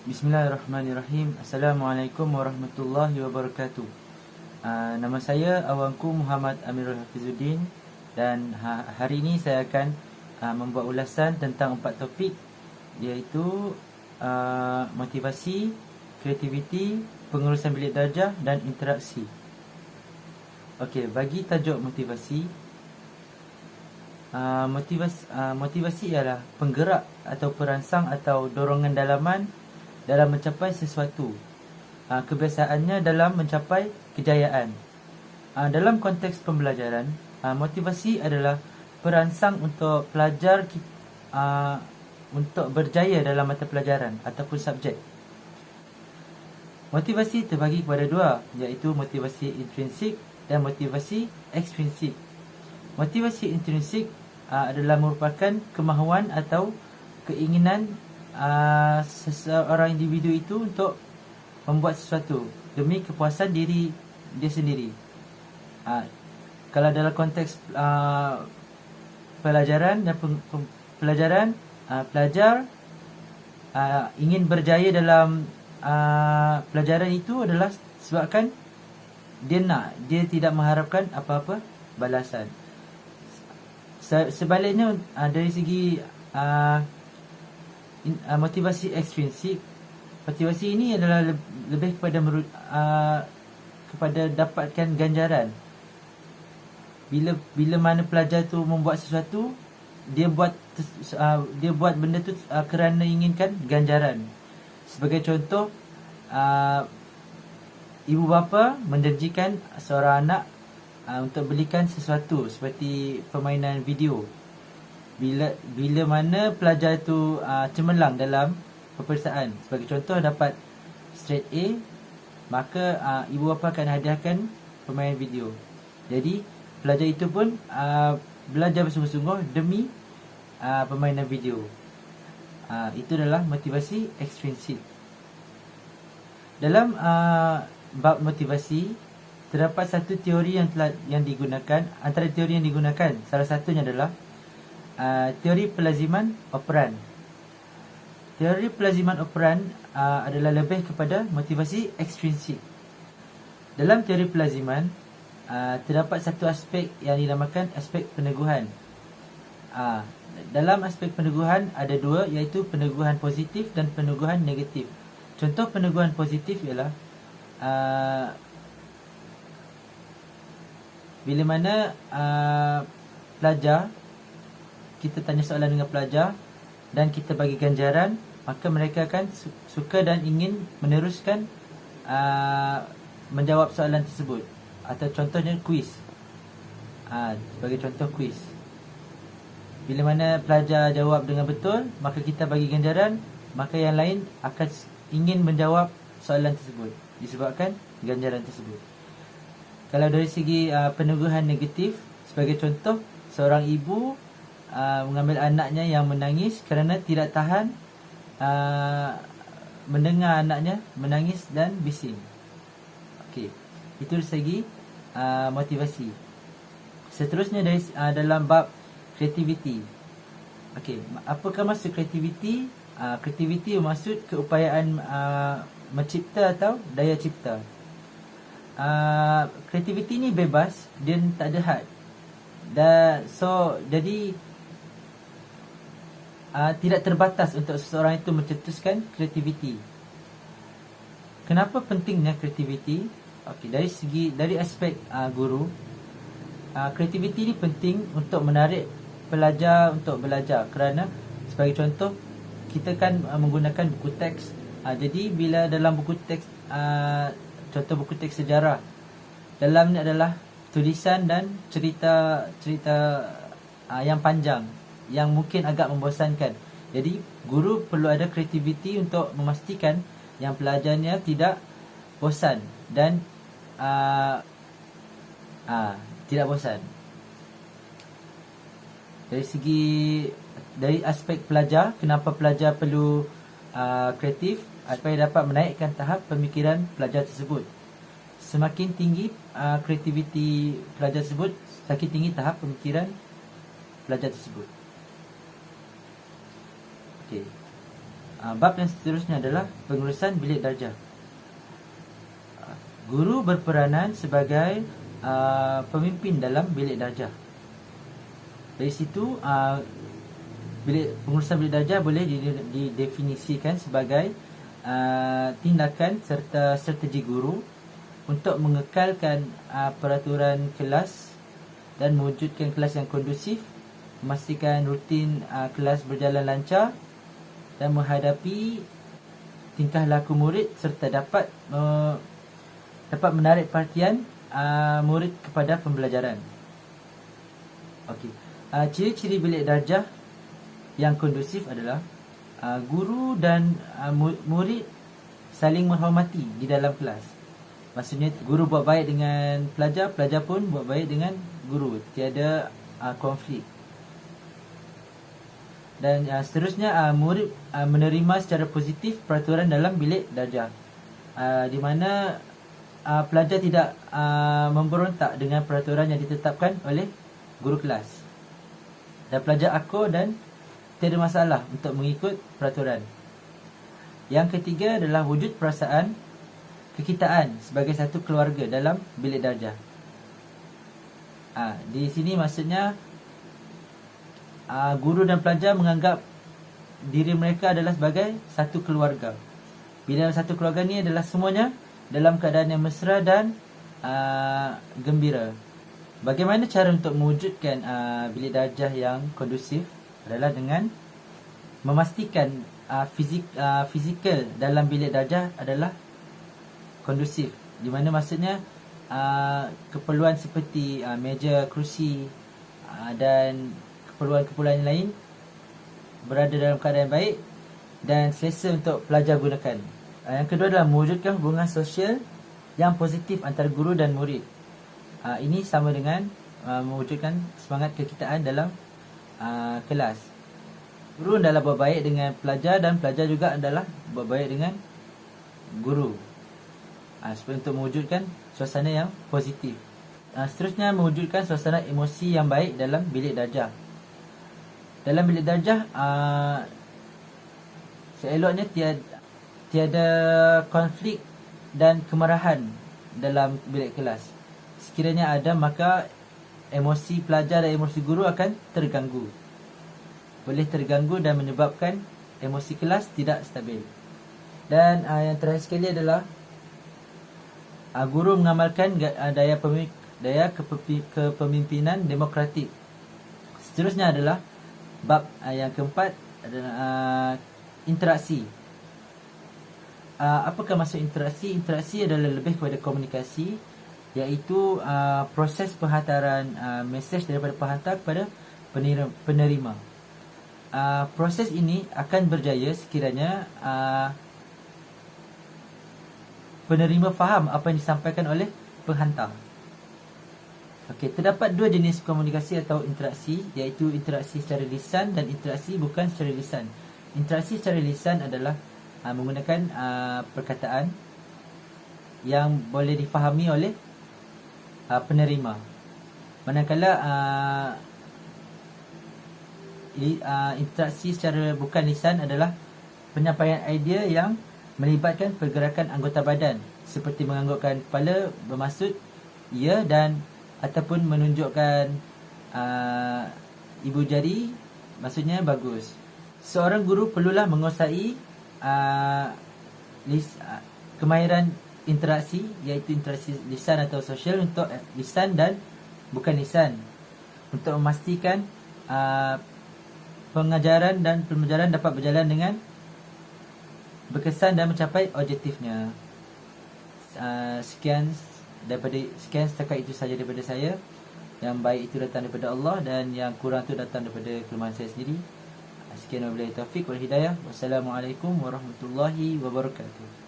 Bismillahirrahmanirrahim. Assalamualaikum warahmatullahi wabarakatuh. Nama saya Awangku Muhammad Amirul Hafizuddin, dan hari ini saya akan membuat ulasan tentang 4 topik, iaitu motivasi, kreativiti, pengurusan bilik darjah dan interaksi. Okey, bagi tajuk motivasi, motivasi ialah penggerak atau perangsang atau dorongan dalaman dalam mencapai sesuatu. Kebiasaannya dalam mencapai kejayaan. Dalam konteks pembelajaran, motivasi adalah perangsang untuk pelajar untuk berjaya dalam mata pelajaran ataupun subjek. Motivasi terbagi kepada dua, iaitu motivasi intrinsik dan motivasi ekstrinsik. Motivasi intrinsik adalah merupakan kemahuan atau keinginan seseorang individu itu untuk membuat sesuatu demi kepuasan diri dia sendiri. Kalau dalam konteks pelajaran dan pelajar ingin berjaya dalam pelajaran itu adalah sebabkan dia tidak mengharapkan apa-apa balasan. Sebaliknya, dari segi motivasi ekstrinsik, motivasi ini adalah lebih kepada dapatkan ganjaran. Bila mana pelajar tu membuat sesuatu, dia buat benda tu kerana inginkan ganjaran. Sebagai contoh, ibu bapa menjanjikan seorang anak untuk belikan sesuatu seperti permainan video. Bila mana pelajar itu cemerlang dalam peperiksaan, sebagai contoh dapat straight A, maka ibu bapa akan hadiahkan permainan video. Jadi pelajar itu pun belajar bersungguh-sungguh demi permainan video. Itu adalah motivasi ekstrinsik. Dalam bab motivasi, terdapat satu teori yang digunakan. Antara teori yang digunakan, salah satunya adalah teori pelaziman operan. Teori pelaziman operan adalah lebih kepada motivasi ekstrinsik. Dalam teori pelaziman, terdapat satu aspek yang dinamakan aspek peneguhan. Dalam aspek peneguhan ada dua, iaitu peneguhan positif dan peneguhan negatif. Contoh peneguhan positif ialah bila mana pelajar, kita tanya soalan dengan pelajar dan kita bagi ganjaran, maka mereka akan suka dan ingin meneruskan menjawab soalan tersebut. Atau contohnya kuis. Sebagai contoh kuis, bila mana pelajar jawab dengan betul, maka kita bagi ganjaran, maka yang lain akan ingin menjawab soalan tersebut disebabkan ganjaran tersebut. Kalau dari segi peneguhan negatif, sebagai contoh, seorang ibu mengambil anaknya yang menangis kerana tidak tahan mendengar anaknya menangis dan bising. Okey, itu dari segi motivasi. Seterusnya dalam bab kreativiti. Okey, apakah maksud kreativiti? Kreativiti maksud keupayaan mencipta atau daya cipta. Kreativiti ni bebas, dia tak ada had. Jadi tidak terbatas untuk seseorang itu mencetuskan kreativiti. Kenapa pentingnya kreativiti? Okey, dari aspek guru, kreativiti ni penting untuk menarik pelajar untuk belajar. Kerana sebagai contoh, kita kan menggunakan buku teks. Jadi bila dalam buku teks, contoh buku teks sejarah, dalamnya adalah tulisan dan cerita yang panjang, yang mungkin agak membosankan. Jadi guru perlu ada kreativiti untuk memastikan yang pelajarnya tidak bosan dan tidak bosan. Dari aspek pelajar, kenapa pelajar perlu kreatif? Supaya dapat menaikkan tahap pemikiran pelajar tersebut. Semakin tinggi kreativiti pelajar tersebut, semakin tinggi tahap pemikiran pelajar tersebut. Okey. Bab yang seterusnya adalah pengurusan bilik darjah. Guru berperanan sebagai pemimpin dalam bilik darjah. Dari situ pengurusan bilik darjah boleh didefinisikan sebagai tindakan serta strategi guru untuk mengekalkan peraturan kelas dan mewujudkan kelas yang kondusif, memastikan rutin kelas berjalan lancar dan menghadapi tingkah laku murid serta dapat menarik perhatian murid kepada pembelajaran. Okey. Ciri-ciri bilik darjah yang kondusif adalah guru dan murid saling menghormati di dalam kelas. Maksudnya guru buat baik dengan pelajar, pelajar pun buat baik dengan guru. Tiada konflik. Dan seterusnya murid menerima secara positif peraturan dalam bilik darjah, di mana pelajar tidak memberontak dengan peraturan yang ditetapkan oleh guru kelas, dan pelajar akur dan tiada masalah untuk mengikut peraturan. Yang ketiga adalah wujud perasaan kekitaan sebagai satu keluarga dalam bilik darjah. Di sini maksudnya guru dan pelajar menganggap diri mereka adalah sebagai satu keluarga. Bila satu keluarga ni adalah semuanya dalam keadaan yang mesra dan gembira. Bagaimana cara untuk mewujudkan bilik darjah yang kondusif adalah dengan memastikan fizikal dalam bilik darjah adalah kondusif. Di mana maksudnya keperluan seperti meja, kerusi dan keperluan-keperluan lain berada dalam keadaan yang baik dan selesa untuk pelajar gunakan. Yang kedua adalah mewujudkan hubungan sosial yang positif antara guru dan murid. Ini sama dengan mewujudkan semangat kekitaan dalam kelas. Guru adalah buat baik dengan pelajar dan pelajar juga adalah buat baik dengan guru. Supaya untuk mewujudkan suasana yang positif. Seterusnya mewujudkan suasana emosi yang baik dalam bilik darjah. Dalam bilik darjah seeloknya tiada konflik dan kemarahan dalam bilik kelas. Sekiranya ada, maka emosi pelajar dan emosi guru akan terganggu. Boleh terganggu dan menyebabkan emosi kelas tidak stabil. Dan yang terakhir sekali adalah guru mengamalkan daya kepemimpinan demokratik. Seterusnya adalah bab yang keempat adalah interaksi. Apakah maksud interaksi? Interaksi adalah lebih kepada komunikasi, iaitu proses penghantaran mesej daripada penghantar kepada penerima. Proses ini akan berjaya sekiranya penerima faham apa yang disampaikan oleh penghantar. Okey, terdapat dua jenis komunikasi atau interaksi, iaitu interaksi secara lisan dan interaksi bukan secara lisan. Interaksi secara lisan adalah menggunakan perkataan yang boleh difahami oleh penerima. Manakala interaksi secara bukan lisan adalah penyampaian idea yang melibatkan pergerakan anggota badan, seperti menganggukkan kepala bermaksud ya dan ataupun menunjukkan ibu jari, maksudnya bagus. Seorang guru perlulah menguasai kemahiran interaksi, iaitu interaksi lisan atau sosial untuk lisan dan bukan lisan, untuk memastikan pengajaran dan pembelajaran dapat berjalan dengan berkesan dan mencapai objektifnya. Sekian setakat itu saja daripada saya. Yang baik itu datang daripada Allah dan yang kurang itu datang daripada kelemahan saya sendiri. Sekian wabillahi taufiq wal hidayah. Wassalamualaikum warahmatullahi wabarakatuh.